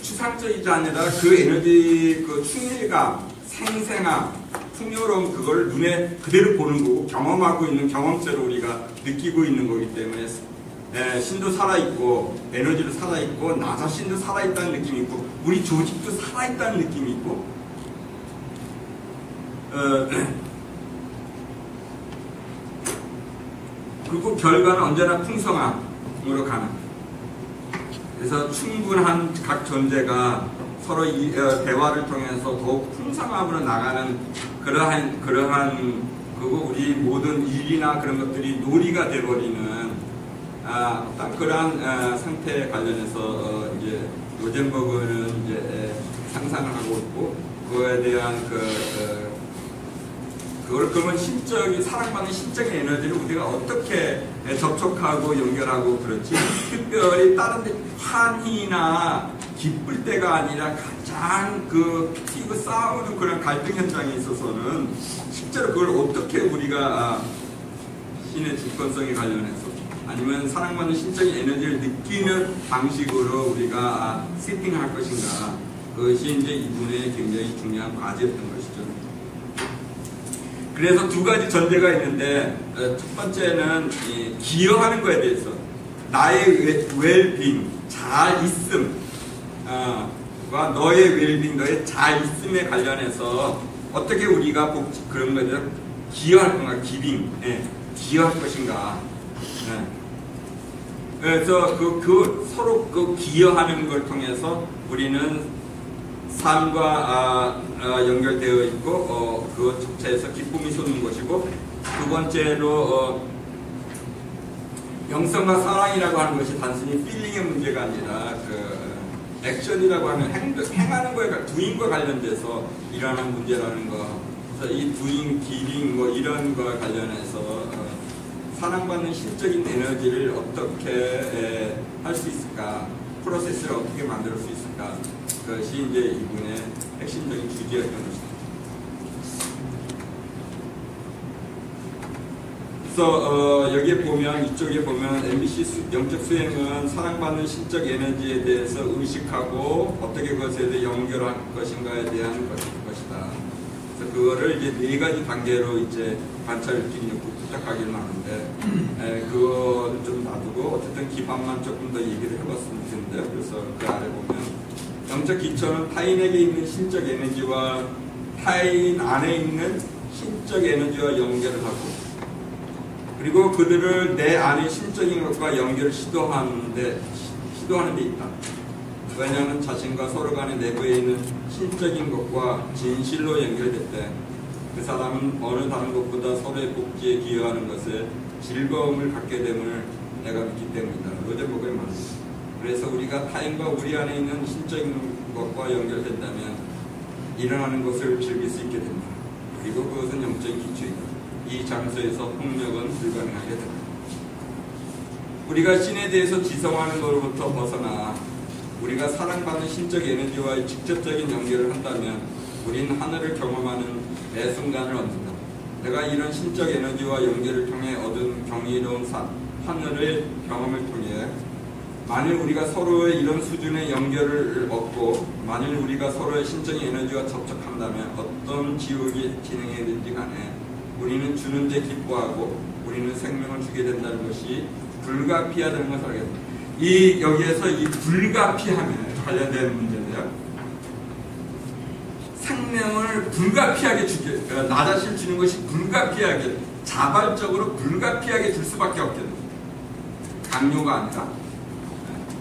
추상적이지 아니라 그 에너지, 그 충일감, 생생함, 풍요로움, 그걸 눈에 그대로 보는 거고 경험하고 있는 경험체로 우리가 느끼고 있는 거기 때문에 신도 살아있고 에너지도 살아있고 나 자신도 살아있다는 느낌이 있고 우리 조직도 살아있다는 느낌이 있고 그리고 결과는 언제나 풍성함으로 가는, 그래서 충분한 각 존재가 서로 대화를 통해서 더욱 풍성함으로 나가는 그러한 그리고 우리 모든 일이나 그런 것들이 놀이가 돼버리는 딱 그러한 상태에 관련해서 이제 로젠버그는 이제 상상을 하고 있고, 그거에 대한 그걸 그러면 사랑받는 신적인 에너지를 우리가 어떻게 접촉하고 연결하고 그렇지, 특별히 다른 데 환희나 기쁠 때가 아니라 가장 피고 싸우는 그런 갈등 현장에 있어서는 실제로 그걸 어떻게 우리가 신의 주권성에 관련해서 아니면 사랑받는 신적인 에너지를 느끼는 방식으로 우리가 세팅할 것인가, 그것이 이제 이분의 굉장히 중요한 과제였던 것이죠. 그래서 두 가지 전제가 있는데 첫 번째는 기여하는 거에 대해서 나의 웰빙, 잘 있음 과 너의 웰빙, 너의 잘 있음에 관련해서 어떻게 우리가 그런 거죠? 기여할 건가, 기빙, 기여할 것인가. 그래서 서로 기여하는 걸 통해서 우리는 삶과 연결되어 있고 그 자체에서 기쁨이 솟는 것이고, 두 번째로 영성과 사랑이라고 하는 것이 단순히 필링의 문제가 아니라 액션이라고 하는 행하는 거에 두잉과 관련돼서 일어나는 문제라는 거. 그래서 이 두잉, 기빙 이런 거와 관련해서 사랑받는 신적인 에너지를 어떻게 할 수 있을까, 프로세스를 어떻게 만들 수 있을까, 그것이 이제 이분의 핵심적인 주제였던 것입니다. 그래서 여기에 보면, 이쪽에 보면 MBC 영적 수행은 사랑받는 신적 에너지에 대해서 의식하고 어떻게 그것에 대해 연결할 것인가에 대한 것이다. 그래서 그거를 이제 네 가지 단계로 이제 관찰, 느낌, 욕구, 부탁하기는 하는데 그거를 좀 놔두고 어쨌든 기반만 조금 더 얘기를 해봤으면 좋겠는데요. 그래서 그 아래 보면 영적 기초는 타인에게 있는 신적 에너지와 타인 안에 있는 신적 에너지와 연결을 하고, 그리고 그들을 내 안의 신적인 것과 연결을 시도하는 데 있다. 왜냐하면 자신과 서로 간의 내부에 있는 신적인 것과 진실로 연결될 때 그 사람은 어느 다른 것보다 서로의 복지에 기여하는 것에 즐거움을 갖게 됨을 내가 믿기 때문이다. 로젠버그의 말입니다. 그래서 우리가 타인과 우리 안에 있는 신적인 것과 연결된다면 일어나는 것을 즐길 수 있게 된다. 그리고 그것은 영적인 기초이다. 이 장소에서 폭력은 불가능하게 된다. 우리가 신에 대해서 지성하는 것로부터 벗어나 우리가 사랑받는 신적 에너지와의 직접적인 연결을 한다면 우리는 하늘을 경험하는 매 순간을 얻는다. 내가 이런 신적 에너지와 연결을 통해 얻은 경이로운 하늘의 경험을 통해 만일 우리가 서로의 이런 수준의 연결을 얻고 만일 우리가 서로의 신적 에너지와 접촉한다면 어떤 지옥이 진행되든지 간에 우리는 주는 데 기뻐하고 우리는 생명을 주게 된다는 것이 불가피하다는 것을 알게 됩니다. 여기에서 이 불가피함에 관련된 문제인데요. 생명을 불가피하게 나 자신 주는 것이 불가피하게, 자발적으로 불가피하게 줄 수밖에 없게 됩니다. 강요가 아니라.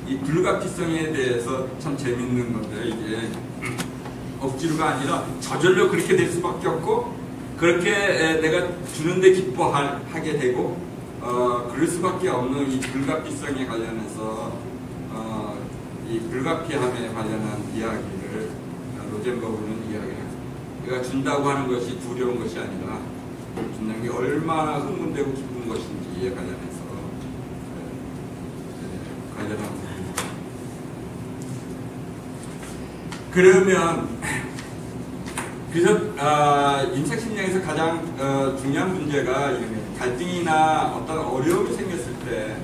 이 불가피성에 대해서 참 재밌는 건데, 이게 억지로가 아니라 저절로 그렇게 될 수밖에 없고, 그렇게 내가 주는데 기뻐하게 되고, 그럴 수밖에 없는 이 불가피성에 관련해서 이 불가피함에 관련한 이야기를 로젠버그는 이야기를 합니다. 그러니까 준다고 하는 것이 두려운 것이 아니라 준다는 게 얼마나 흥분되고 기쁜 것인지에 관련해서 관련합니다. 그러면 그래서 인색심리학에서 가장 중요한 문제가 갈등이나 어떤 어려움이 생겼을 때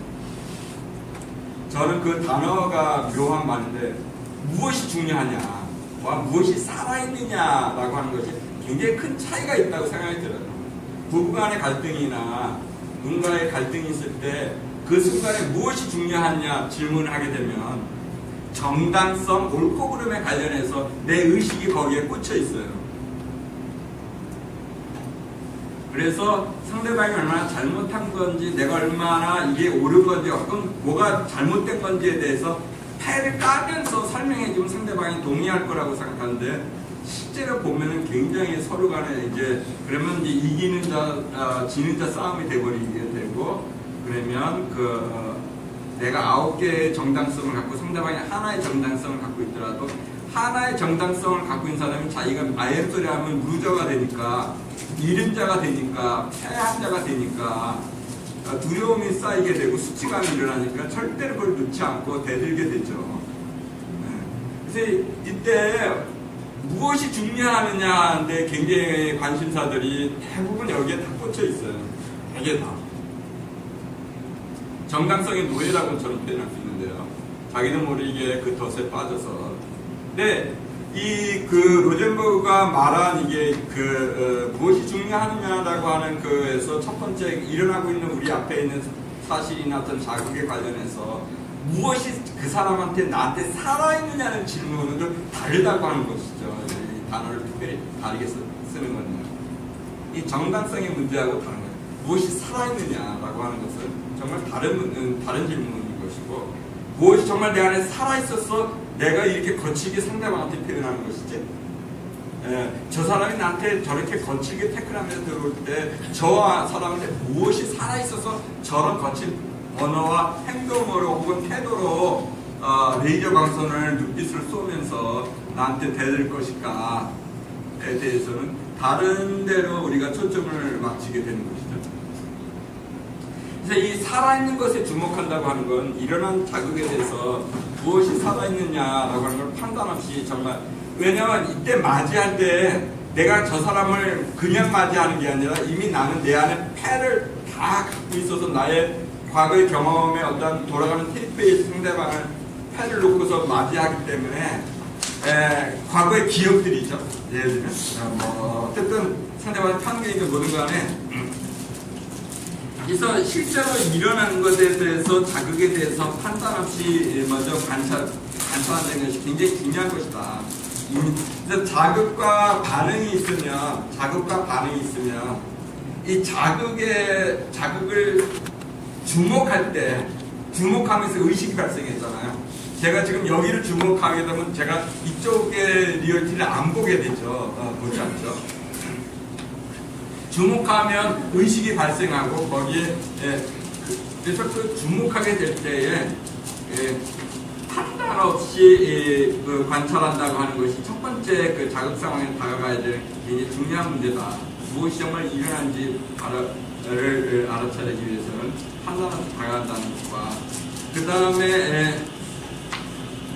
저는 그 단어가 묘한 말인데 무엇이 중요하냐, 무엇이 살아있느냐라고 하는 것이 굉장히 큰 차이가 있다고 생각이 들어요. 부부간의 갈등이나 누군가의 갈등이 있을 때 그 순간에 무엇이 중요하냐 질문을 하게 되면 정당성, 옳고 그름에 관련해서 내 의식이 거기에 꽂혀 있어요. 그래서 상대방이 얼마나 잘못한 건지, 내가 얼마나 이게 옳은 건지, 어떤 뭐가 잘못된 건지에 대해서 패를 까면서 설명해주면 상대방이 동의할 거라고 생각하는데, 실제로 보면은 굉장히 서로 간에 이제 그러면 이제 이기는 자, 지는 자 싸움이 돼버리게 되고, 그러면 내가 9개의 정당성을 갖고 상대방이 하나의 정당성을 갖고 있더라도 하나의 정당성을 갖고 있는 사람이 자기가 아예 소리 하면 루저가 되니까, 잃은 자가 되니까, 패한 자가 되니까 두려움이 쌓이게 되고 수치감이 일어나니까 절대로 그걸 놓지 않고 대들게 되죠. 그래서 이때 무엇이 중요하느냐인데 굉장히 관심사들이 대부분 여기에 다 꽂혀 있어요. 되게 다. 정당성의 노예라고 저는 표현할 수 있는데요. 자기도 모르게 그 덫에 빠져서. 근데 그 로젠버그가 말한 이게 무엇이 중요하느냐라고 하는 그에서 첫 번째 일어나고 있는 우리 앞에 있는 사실이나 어떤 자극에 관련해서 무엇이 그 사람한테 나한테 살아있느냐는 질문은 좀 다르다고 하는 것이죠. 이 단어를 특별히 다르게 쓰는 거는 이 정당성의 문제하고 다른 거예요. 무엇이 살아있느냐라고 하는 것은 정말 다른 질문인 것이고, 무엇이 정말 내 안에 살아있어서 내가 이렇게 거칠게 상대방한테 표현하는 것이지, 저 사람이 나한테 저렇게 거칠게 태클하면서 들어올 때 저 사람한테 무엇이 살아있어서 저런 거친 언어와 행동으로 혹은 태도로 레이저 광선을 눈빛을 쏘면서 나한테 대들 것일까에 대해서는 다른 데로 우리가 초점을 맞추게 되는 것이죠. 그래서 이 살아있는 것에 주목한다고 하는 건 일어난 자극에 대해서 무엇이 살아있느냐라고 하는 걸 판단 없이 정말, 왜냐하면 이때 맞이할 때 내가 저 사람을 그냥 맞이하는 게 아니라 이미 나는 내 안에 패를 다 갖고 있어서 나의 과거의 경험에 어떤 돌아가는 테이프에 상대방을 패를 놓고서 맞이하기 때문에 과거의 기억들이죠. 예를 들면 어쨌든 상대방의 판결이든 뭐든 간에, 그래서 실제로 일어나는 것에 대해서 자극에 대해서 판단 없이 먼저 관찰한다는 것이 굉장히 중요한 것이다. 그래서 자극과 반응이 있으면 이 자극을 주목할 때, 주목하면서 의식이 발생했잖아요. 제가 지금 여기를 주목하게 되면 제가 이쪽의 리얼티를 안 보게 되죠. 보지 않죠. 주목하면 의식이 발생하고 거기에 그래서 그 주목하게 될 때에 판단 없이 관찰한다고 하는 것이 첫 번째 그 자극 상황에 다가가야 될 굉장히 중요한 문제다. 무엇이 정말 일어난지 알아차리기 위해서는 판단 없이 다가간다는 것과, 그 다음에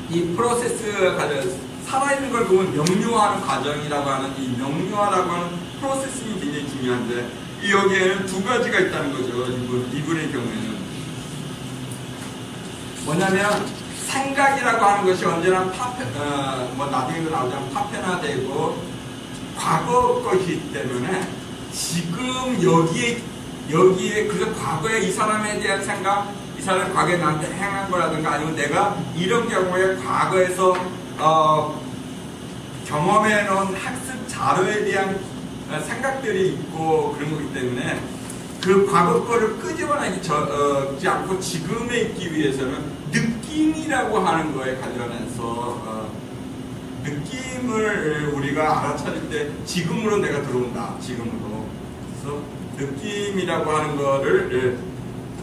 이 프로세스가 살아있는 걸 보면 명료화하는 과정이라고 하는 이 명료화라고 하는 프로세스가 굉장히 중요한데, 여기에는 두 가지가 있다는 거죠. 이분의 경우에는 뭐냐면, 생각이라고 하는 것이 언제나 나중에도 나오자면 파편화되고 과거 것이기 때문에, 지금 여기에 그래서 과거에 이 사람에 대한 생각, 이 사람이 과거에 나한테 행한 거라든가, 아니면 내가 이런 경우에 과거에서 경험해 놓은 학습 자료에 대한 생각들이 있고 그런 거기 때문에, 그 과거 거를 끄집어내지 않고 지금에 있기 위해서는 느낌이라고 하는 거에 관련해서 느낌을 우리가 알아차릴 때 지금으로 내가 들어온다. 지금으로. 그래서 느낌이라고 하는 거를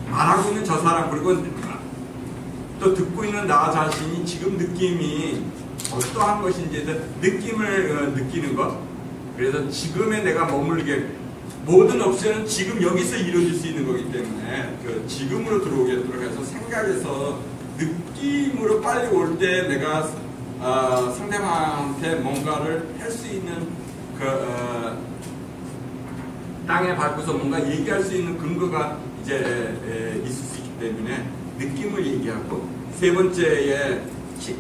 말하고 있는 저 사람, 그리고 또 듣고 있는 나 자신이 지금 느낌이 어떠한 것인지에 대한 느낌을 느끼는 것. 그래서 지금에 내가 머물게, 모든 옵션은 지금 여기서 이루어질 수 있는 거기 때문에 그 지금으로 들어오도록 해서 생각에서 느낌으로 빨리 올 때 내가 상대방한테 뭔가를 할 수 있는 땅에 밟고서 뭔가 얘기할 수 있는 근거가 이제 있을 수 있기 때문에 느낌을 얘기하고, 세 번째에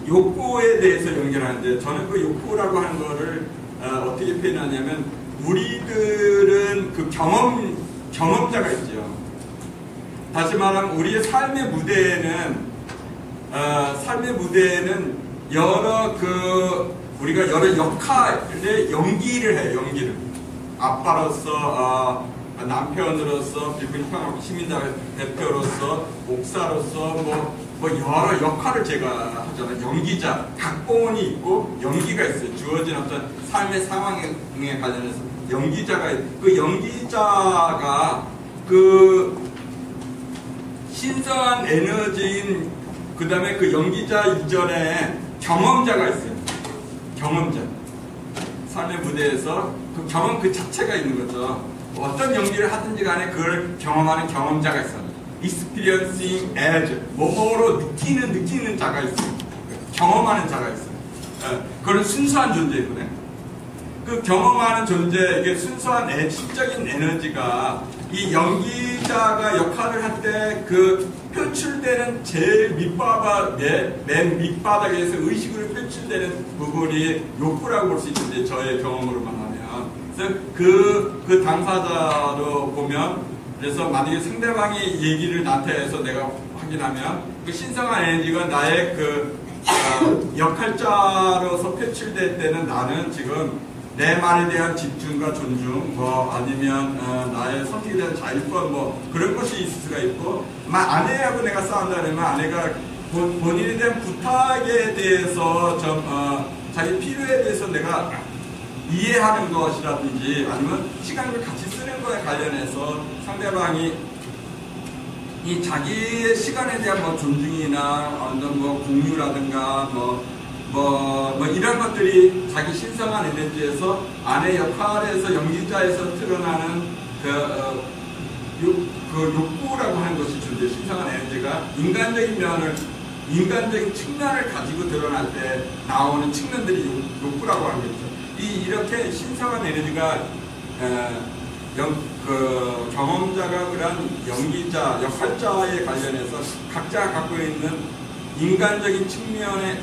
욕구에 대해서 연결하는데, 저는 그 욕구라고 하는 거를 어떻게 표현하냐면, 우리들은 그 경험자가 있죠. 다시 말하면 우리의 삶의 무대에는 우리가 여러 역할의 연기를 해요. 연기를. 아빠로서, 남편으로서, 빌빈 시민당 대표로서, 목사로서, 뭐 여러 역할을 제가 하잖아요. 연기자, 각본이 있고 연기가 있어요. 주어진 어떤 삶의 상황에 관련해서 연기자가 있고, 그 연기자가 그 신성한 에너지인, 그 다음에 그 연기자 이전에 경험자가 있어요. 경험자. 삶의 무대에서 그 경험 그 자체가 있는 거죠. 어떤 연기를 하든지 간에 그걸 경험하는 경험자가 있어요. experiencing as, 뭐뭐로 느끼는 자가 있어요. 경험하는 자가 있어요. 그런 순수한 존재이거든요. 그 경험하는 존재에게 순수한 시적인 에너지가 이 연기자가 역할을 할 때 그 표출되는 제일 맨 밑바닥에서 의식으로 표출되는 부분이 욕구라고 볼 수 있는데, 저의 경험으로만 하면. 그래서 그 당사자로 보면, 그래서 만약에 상대방이 얘기를 나한테 해서 내가 확인하면, 그 신성한 에너지가 나의 역할자로서 표출될 때는 나는 지금 내 말에 대한 집중과 존중, 아니면 나의 선택에 대한 자율권, 그런 것이 있을 수가 있고, 아내하고 내가 싸운다 그러면 아내가 본인에 대한 부탁에 대해서 자기 필요에 대해서 내가 이해하는 것이라든지, 아니면 시간을 같이 쓰는 것에 관련해서 상대방이 이 자기의 시간에 대한 존중이나 어떤 공유라든가 이런 것들이 자기 신성한 에너지에서 아내 역할에서 연기자에서 드러나는 욕구라고 하는 것이 존재. 신성한 에너지가 인간적인 측면을 가지고 드러날 때 나오는 측면들이 욕구라고 하는 거죠. 이렇게 신성한 에너지가 경험자가 그런 연기자, 역할자에 관련해서 각자가 갖고 있는 인간적인 측면의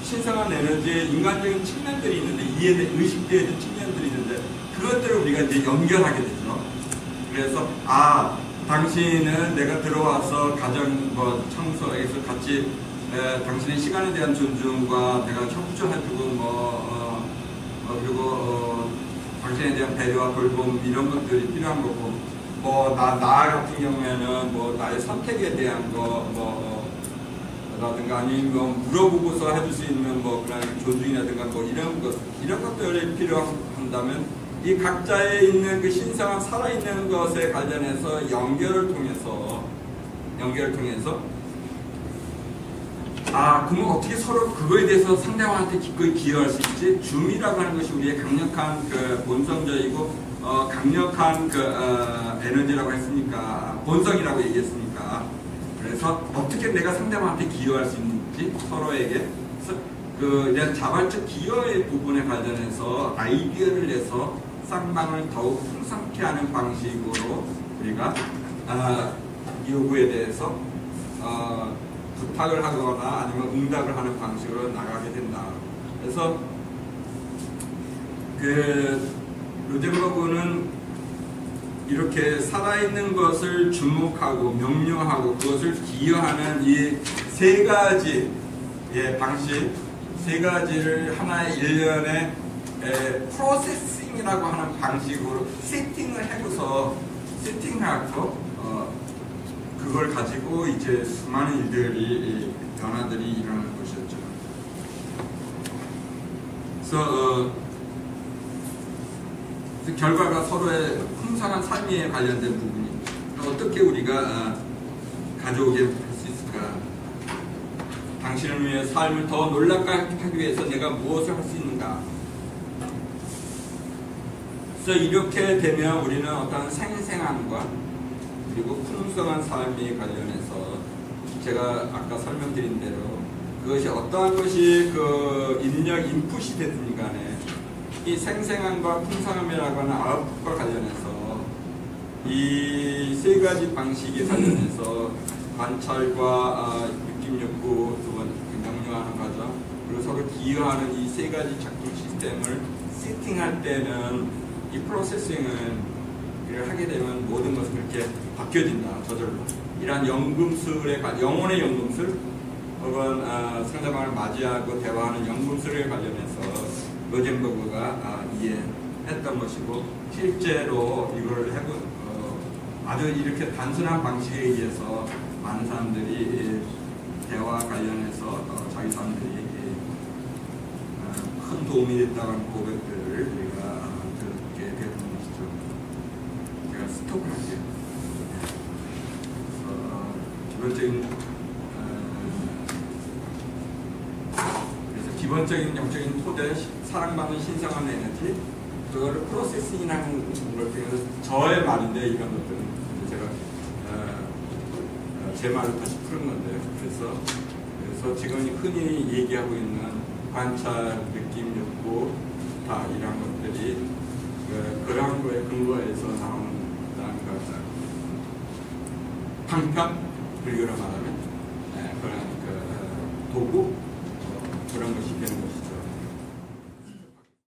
신성한 에너지의 인간적인 측면들이 있는데, 의식되어 있는 측면들이 있는데, 그것들을 우리가 이제 연결하게 되죠. 그래서, 당신은 내가 들어와서 청소에서 같이, 당신의 시간에 대한 존중과 내가 협조해주고, 그리고, 당신에 대한 배려와 돌봄, 이런 것들이 필요한 거고, 나 같은 경우에는 나의 선택에 대한 라든가 아니면 물어보고서 해줄 수 있는 그런 존중이라든가 이런 것들이 필요한다면, 이 각자에 있는 그 신성한 살아있는 것에 관련해서 연결을 통해서 그러면 어떻게 서로 그거에 대해서 상대방한테 기꺼이 기여할 수 있지? 줌이라고 하는 것이 우리의 강력한 본성적이고 강력한 에너지라고 했으니까, 본성이라고 얘기했으니까. 그래서 어떻게 내가 상대방한테 기여할 수 있는지, 서로에게. 그래서 이런 자발적 기여의 부분에 관련해서 아이디어를 내서 쌍방을 더욱 풍성케 하는 방식으로 우리가 요구에 대해서 부탁을 하거나 아니면 응답을 하는 방식으로 나가게 된다. 그래서 루덴버그는 이렇게 살아있는 것을 주목하고 명료하고 그것을 기여하는 이 세 가지 방식, 세 가지를 하나의 일련의 프로세싱이라고 하는 방식으로 세팅하고 그걸 가지고 이제 수많은 변화들이 일어나는 것이었죠. 그래서 결과가 서로의 풍성한 삶에 관련된 부분입니다. 어떻게 우리가 가져오게 할 수 있을까? 당신을 위해 삶을 더 놀랍게 하기 위해서 내가 무엇을 할 수 있는가? 그래서 이렇게 되면 우리는 어떤 생생함과 그리고 풍성한 삶에 관련해서 제가 아까 설명드린 대로 그것이 어떠한 것이 인풋이 됐든 간에 이 생생함과 풍성함이라고 하는 아웃풋과 관련해서 이 세 가지 방식에 관련해서 관찰과 느낌 욕구, 두 번 명료하는 과정, 그리고 서로 기여하는 이 세 가지 작동 시스템을 세팅할 때는 이 프로세싱을 하게 되면 모든 것은 그렇게 바뀌어진다, 저절로. 이러한 영혼의 연금술, 혹은 상대방을 맞이하고 대화하는 연금술에 관련해서 루덴버그가 이해했던 것이고, 실제로 이걸 아주 이렇게 단순한 방식에 의해서 많은 사람들이 대화 관련해서 자기 사람들이 큰 도움이 됐다고 하는 고백들을 우리가 듣게 되는 것이죠. 제가 스톱을 할게요. 기본적인 영적인 토대, 사랑받는 신성한 에너지, 그거를 프로세싱이라는 걸 통해서 저의 말인데, 이런 것들은 제가 제 말을 다시 푸는 건데요. 그래서 지금 흔히 얘기하고 있는 관찰, 느낌, 욕구, 다 이런 것들이 그러한 거에 근거해서 나온다는 것을. 방편, 불교로 말하면 그런 도구